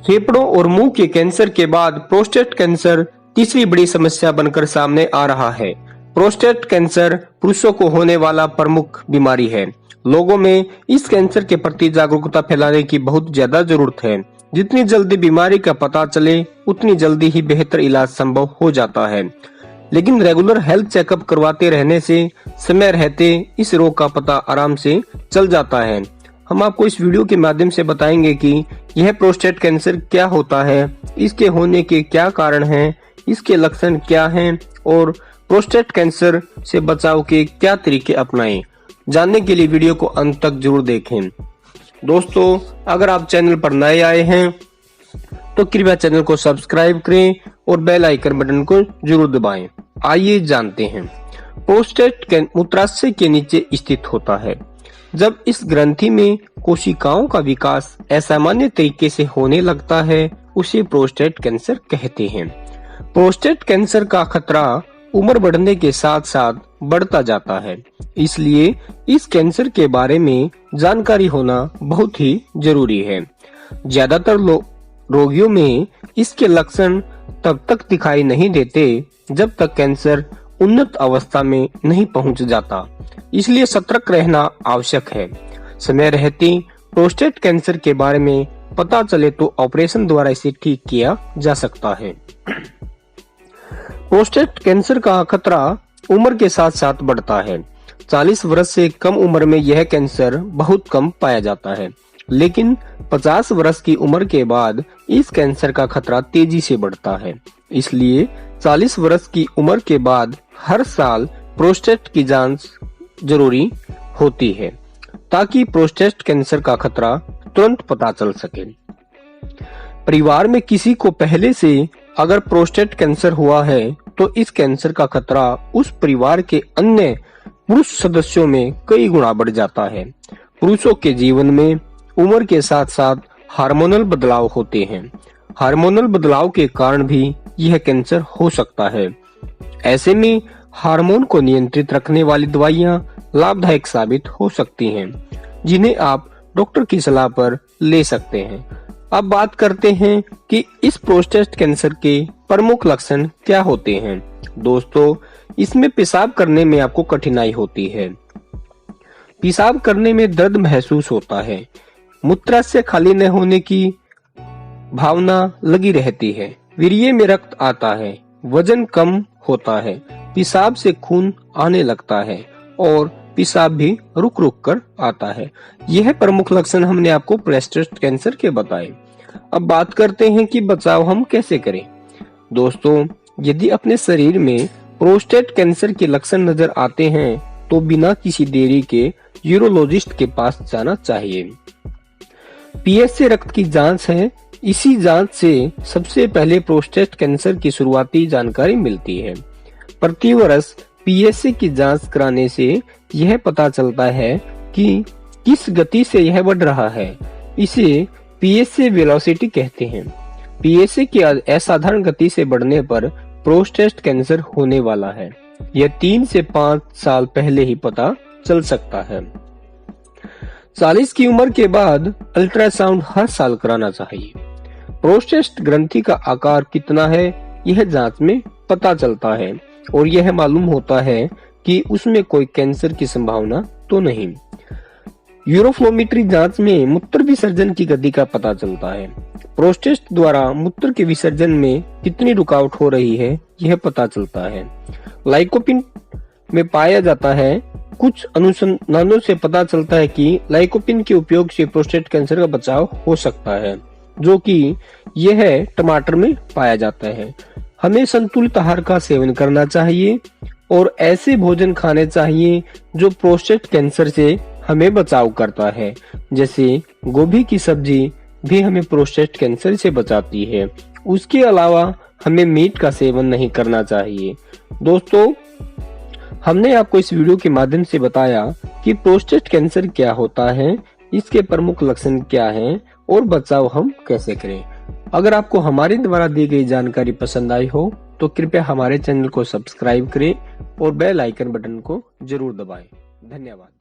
फेफड़ों और मुंह के कैंसर के बाद प्रोस्टेट कैंसर तीसरी बड़ी समस्या बनकर सामने आ रहा है। प्रोस्टेट कैंसर पुरुषों को होने वाला प्रमुख बीमारी है। लोगों में इस कैंसर के प्रति जागरूकता फैलाने की बहुत ज्यादा जरूरत है। जितनी जल्दी बीमारी का पता चले उतनी जल्दी ही बेहतर इलाज संभव हो जाता है। लेकिन रेगुलर हेल्थ चेकअप करवाते रहने से समय रहते इस रोग का पता आराम से चल जाता है। हम आपको इस वीडियो के माध्यम से बताएंगे कि यह प्रोस्टेट कैंसर क्या होता है, इसके होने के क्या कारण हैं, इसके लक्षण क्या हैं और प्रोस्टेट कैंसर से बचाव के क्या तरीके अपनाएं। जानने के लिए वीडियो को अंत तक जरूर देखें। दोस्तों, अगर आप चैनल पर नए आए हैं तो कृपया चैनल को सब्सक्राइब करें और बेल आइकन बटन को जरूर दबाएं। आइए जानते हैं। प्रोस्टेट मूत्राशय के नीचे स्थित होता है। जब इस ग्रंथि में कोशिकाओं का विकास असामान्य तरीके से होने लगता है उसे प्रोस्टेट कैंसर कहते हैं। प्रोस्टेट कैंसर का खतरा उम्र बढ़ने के साथ साथ बढ़ता जाता है, इसलिए इस कैंसर के बारे में जानकारी होना बहुत ही जरूरी है। ज्यादातर रोगियों में इसके लक्षण तब तक दिखाई नहीं देते जब तक कैंसर उन्नत अवस्था में नहीं पहुंच जाता, इसलिए सतर्क रहना आवश्यक है। समय रहते प्रोस्टेट कैंसर के बारे में पता चले तो ऑपरेशन द्वारा इसे ठीक किया जा सकता है। प्रोस्टेट कैंसर का खतरा उम्र के साथ साथ बढ़ता है। 40 वर्ष से कम उम्र में यह कैंसर बहुत कम पाया जाता है, लेकिन 50 वर्ष की उम्र के बाद इस कैंसर का खतरा तेजी से बढ़ता है। इसलिए 40 वर्ष की उम्र के बाद हर साल प्रोस्टेट की जांच जरूरी होती है ताकि प्रोस्टेट कैंसर का खतरा तुरंत पता चल सके। परिवार में किसी को पहले से अगर प्रोस्टेट कैंसर हुआ है तो इस कैंसर का खतरा उस परिवार के अन्य पुरुष सदस्यों में कई गुना बढ़ जाता है। पुरुषों के जीवन में उम्र के साथ साथ हार्मोनल बदलाव होते हैं। हार्मोनल बदलाव के कारण भी यह कैंसर हो सकता है। ऐसे में हार्मोन को नियंत्रित रखने वाली दवाइयां लाभदायक साबित हो सकती हैं, जिन्हें आप डॉक्टर की सलाह पर ले सकते हैं। अब बात करते हैं कि इस प्रोस्टेट कैंसर के प्रमुख लक्षण क्या होते हैं। दोस्तों, इसमें पेशाब करने में आपको कठिनाई होती है। पेशाब करने में दर्द महसूस होता है। मूत्राशय खाली न होने की भावना लगी रहती है। वीर्य में रक्त आता है। वजन कम होता है। पेशाब से खून आने लगता है और पेशाब भी रुक रुक कर आता है। यह प्रमुख लक्षण हमने आपको प्रोस्टेट कैंसर के बताए। अब बात करते हैं कि बचाव हम कैसे करें। दोस्तों, यदि अपने शरीर में प्रोस्टेट कैंसर के लक्षण नजर आते हैं तो बिना किसी देरी के यूरोलॉजिस्ट के पास जाना चाहिए। पीएसए रक्त की जांच है। इसी जांच से सबसे पहले प्रोस्टेट कैंसर की शुरुआती जानकारी मिलती है। प्रतिवर्ष पीएसए की जांच कराने से यह पता चलता है कि किस गति से यह बढ़ रहा है। इसे पीएसए वेलोसिटी कहते हैं। पीएसए की असाधारण गति से बढ़ने पर प्रोस्टेट कैंसर होने वाला है। यह 3 से 5 साल पहले ही पता चल सकता है। 40 की उम्र के बाद अल्ट्रासाउंड हर साल कराना चाहिए। प्रोस्टेट ग्रंथि का आकार कितना है यह जांच में पता चलता है और यह मालूम होता है कि उसमें कोई कैंसर की संभावना तो नहीं। यूरोफ्लोमेट्री जांच में मूत्र विसर्जन की गति का पता चलता है। प्रोस्टेट द्वारा मूत्र के विसर्जन में कितनी रुकावट हो रही है यह पता चलता है। लाइकोपिन में पाया जाता है। कुछ अनुसंधानों से पता चलता है कि लाइकोपिन के उपयोग से प्रोस्टेट कैंसर का बचाव हो सकता है, जो कि यह टमाटर में पाया जाता है। हमें संतुलित आहार का सेवन करना चाहिए और ऐसे भोजन खाने चाहिए जो प्रोस्टेट कैंसर से हमें बचाव करता है। जैसे गोभी की सब्जी भी हमें प्रोस्टेट कैंसर से बचाती है। उसके अलावा हमें मीट का सेवन नहीं करना चाहिए। दोस्तों, हमने आपको इस वीडियो के माध्यम से बताया कि प्रोस्टेट कैंसर क्या होता है, इसके प्रमुख लक्षण क्या हैं और बचाव हम कैसे करें। अगर आपको हमारे द्वारा दी गई जानकारी पसंद आई हो तो कृपया हमारे चैनल को सब्सक्राइब करें और बेल आइकन बटन को जरूर दबाएं। धन्यवाद।